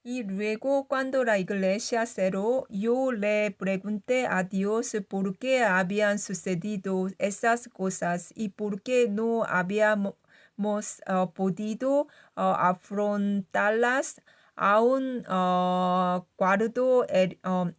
Y luego, cuando la iglesia cerró, yo le pregunté a Dios por qué habían sucedido esas cosas y por qué no habíamos podido afrontarlas. Aún guardo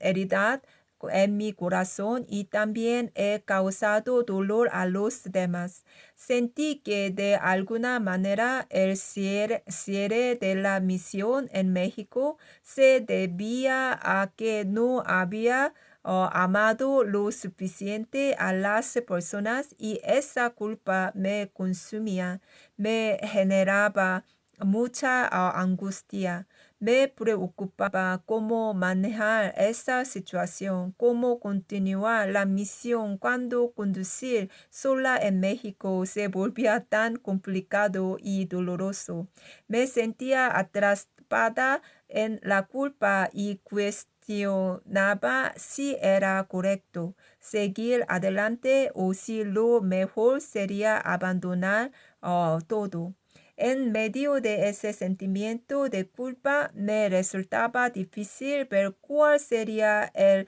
herida en mi corazón y también he causado dolor a los demás. Sentí que de alguna manera el cierre de la misión en México se debía a que no había amado lo suficiente a las personas y esa culpa me consumía, me generaba mucha angustia. Me preocupaba cómo manejar esa situación, cómo continuar la misión cuando conducir sola en México se volvía tan complicado y doloroso. Me sentía atrapada en la culpa y cuestionaba si era correcto seguir adelante o si lo mejor sería abandonar todo. En medio de ese sentimiento de culpa, me resultaba difícil ver cuál sería el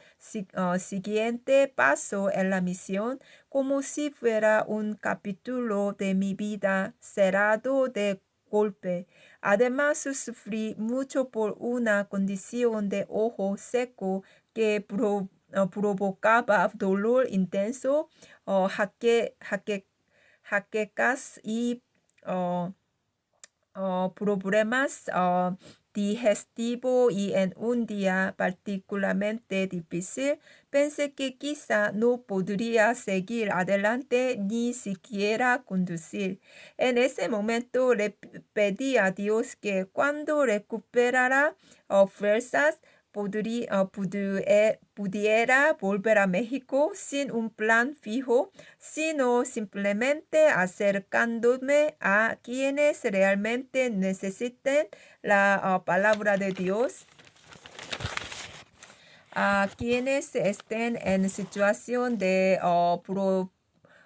siguiente paso en la misión, como si fuera un capítulo de mi vida cerrado de golpe. Además, sufrí mucho por una condición de ojo seco que provocaba dolor intenso, jaquecas y problemas digestivos y en un día particularmente difícil, pensé que quizá no podría seguir adelante ni siquiera conducir. En ese momento le pedí a Dios que cuando recuperara fuerzas, pudiera volver a México sin un plan fijo, sino simplemente acercándome a quienes realmente necesiten la palabra de Dios, a quienes estén en situación de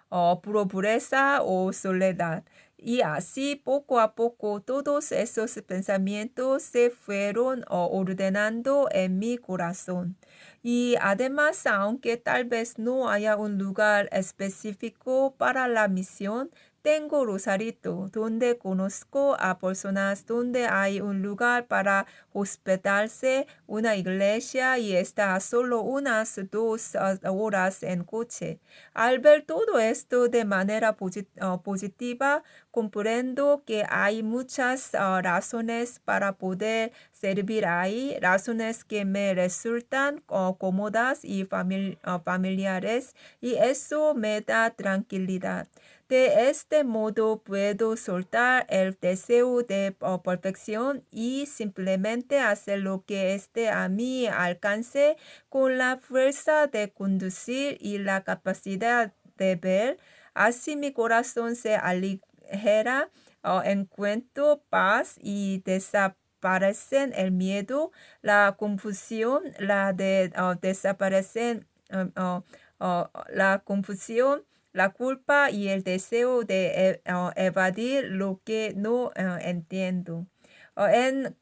pobreza o soledad. Y así poco a poco todos esos pensamientos se fueron ordenando en mi corazón. Y además, aunque tal vez no haya un lugar específico para la misión, tengo Rosarito, donde conozco a personas, donde hay un lugar para hospedarse, una iglesia y está a solo unas 2 horas en coche. Al ver todo esto de manera positiva, comprendo que hay muchas razones para poder servir ahí, razones que me resultan cómodas y familiares, y eso me da tranquilidad. De este modo puedo soltar el deseo de perfección y simplemente hacer lo que esté a mi alcance con la fuerza de conducir y la capacidad de ver. Así mi corazón se aligera, encuentro paz y desaparecen el miedo, la confusión, desaparecen la confusión, la culpa y el deseo de evadir lo que no entiendo. En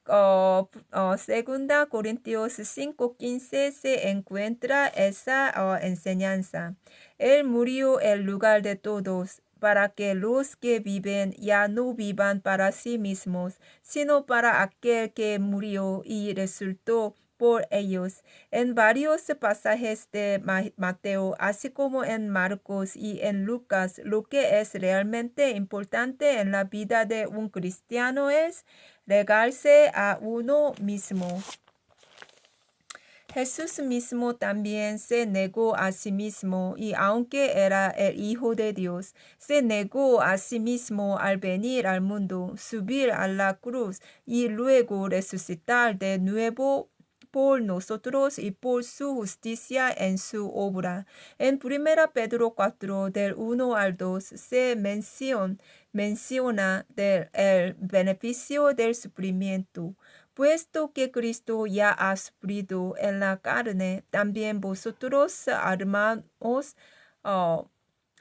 Segunda Corintios 5:15 se encuentra esa enseñanza. Él murió en lugar de todos, para que los que viven ya no vivan para sí mismos, sino para aquel que murió y resucitó por ellos. En varios pasajes de Mateo, así como en Marcos y en Lucas, lo que es realmente importante en la vida de un cristiano es negarse a uno mismo. Jesús mismo también se negó a sí mismo y aunque era el Hijo de Dios, se negó a sí mismo al venir al mundo, subir a la cruz y luego resucitar de nuevo por nosotros y por su justicia en su obra. En 1 Pedro 4, del 1 al 2, se menciona el beneficio del sufrimiento. Puesto que Cristo ya ha sufrido en la carne, también vosotros, hermanos,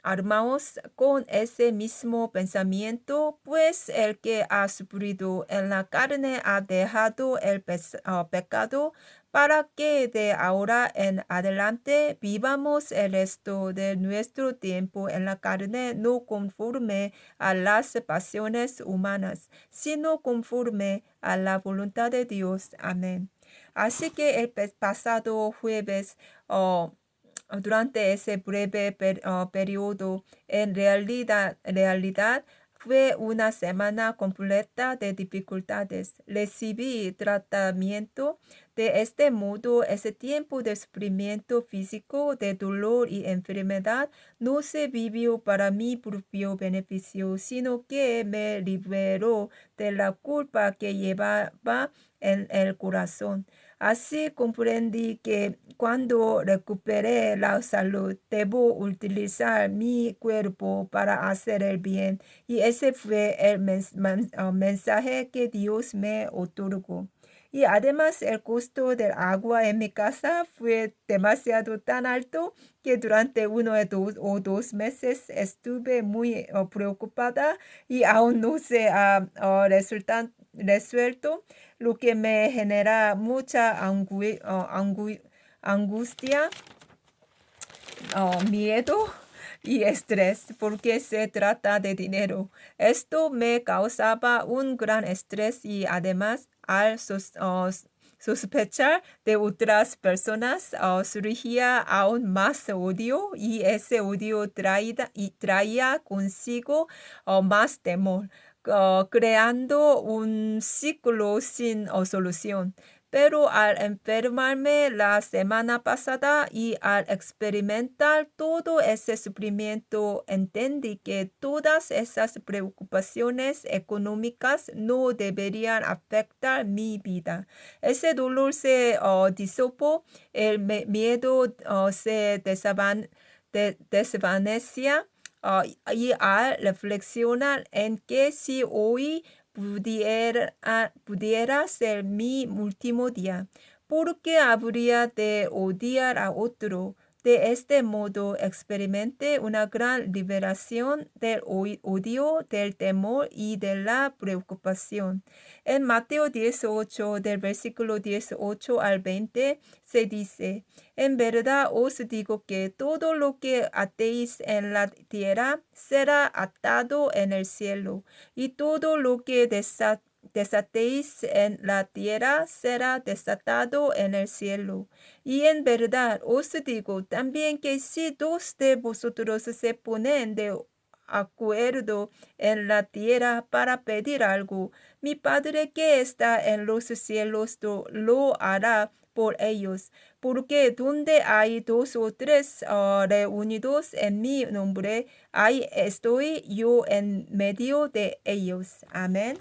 armaos con ese mismo pensamiento, pues el que ha sufrido en la carne ha dejado el pecado, para que de ahora en adelante vivamos el resto de nuestro tiempo en la carne, no conforme a las pasiones humanas, sino conforme a la voluntad de Dios. Amén. Así que el pasado jueves, durante ese breve periodo, en realidad fue una semana completa de dificultades. Recibí tratamiento. De este modo, ese tiempo de sufrimiento físico, de dolor y enfermedad, no se vivió para mi propio beneficio, sino que me liberó de la culpa que llevaba en el corazón. Así comprendí que cuando recupere la salud, debo utilizar mi cuerpo para hacer el bien. Y ese fue el mensaje que Dios me otorgó. Y además el costo del agua en mi casa fue demasiado tan alto que durante 1 o 2 meses estuve muy preocupada y aún no se ha resuelto, lo que me genera mucha angustia, miedo y estrés, porque se trata de dinero. Esto me causaba un gran estrés y además al sospechar de otras personas, surgía aún más odio, y ese odio traía consigo más temor, creando un ciclo sin solución. Pero al enfermarme la semana pasada y al experimentar todo ese sufrimiento, entendí que todas esas preocupaciones económicas no deberían afectar mi vida. Ese dolor se disipó, el miedo se desvanecía, y al reflexionar en que si hoy pudiera ser mi último día, ¿por qué habría de odiar a otro? De este modo experimenté una gran liberación del odio, del temor y de la preocupación. En Mateo 18, del versículo 18 al 20, se dice: en verdad os digo que todo lo que atéis en la tierra será atado en el cielo, y todo lo que desatéis en la tierra será desatado en el cielo. Y en verdad os digo también que si dos de vosotros se ponen de acuerdo en la tierra para pedir algo, mi Padre que está en los cielos lo hará por ellos. Porque donde hay 2 o 3 reunidos en mi nombre, ahí estoy yo en medio de ellos. Amén.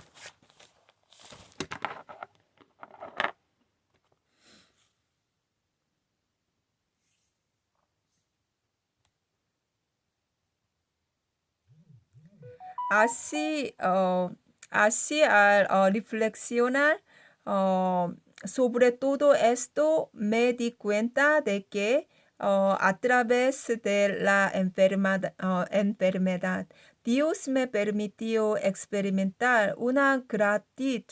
Así, al reflexionar sobre todo esto, me di cuenta de que a través de la enfermedad, Dios me permitió experimentar una gratitud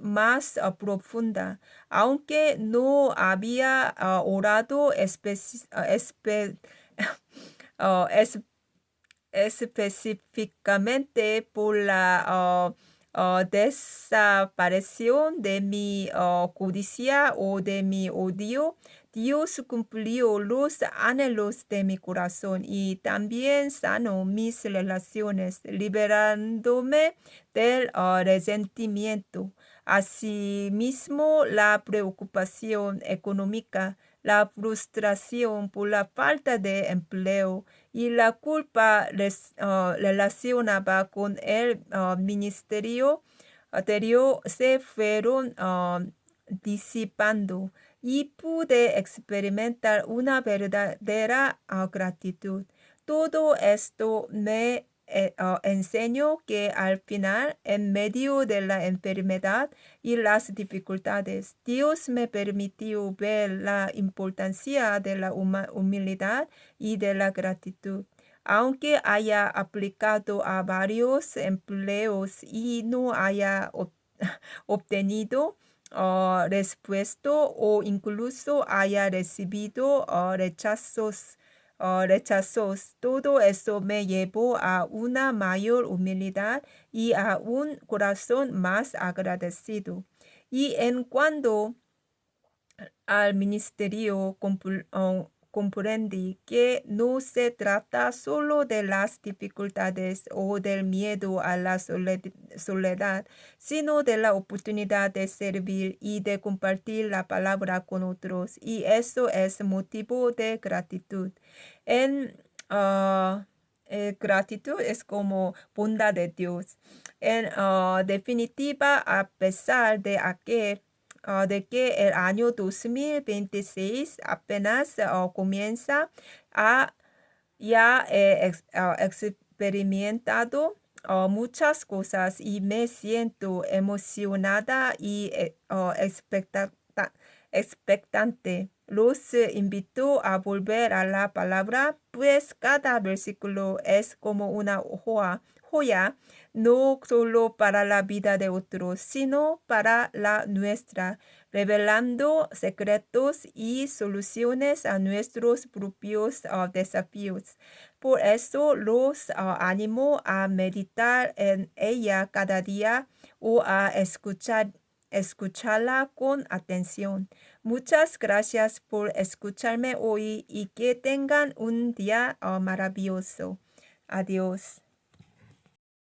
más profunda, aunque no había orado uh, específicamente por la desaparición de mi codicia o de mi odio. Dios cumplió los anhelos de mi corazón y también sanó mis relaciones, liberándome del resentimiento. Asimismo, la preocupación económica, la frustración por la falta de empleo y la culpa relacionada con el ministerio anterior se fueron disipando, y pude experimentar una verdadera gratitud. Todo esto me enseñó que al final, en medio de la enfermedad y las dificultades, Dios me permitió ver la importancia de la humildad y de la gratitud. Aunque haya aplicado a varios empleos y no haya obtenido respuesta o incluso haya recibido rechazos. Todo eso me llevó a una mayor humildad y a un corazón más agradecido. Y en cuanto al ministerio, comprendí que no se trata solo de las dificultades o del miedo a la soledad, sino de la oportunidad de servir y de compartir la palabra con otros. Y eso es motivo de gratitud. En gratitud es como bondad de Dios. En definitiva, a pesar de que el año 2026 apenas comienza, ya he experimentado muchas cosas y me siento emocionada y expectante. Los invito a volver a la palabra, pues cada versículo es como una joya, no solo para la vida de otros, sino para la nuestra, revelando secretos y soluciones a nuestros propios desafíos. Por eso los animo a meditar en ella cada día o a escucharla con atención. Muchas gracias por escucharme hoy y que tengan un día maravilloso. Adiós.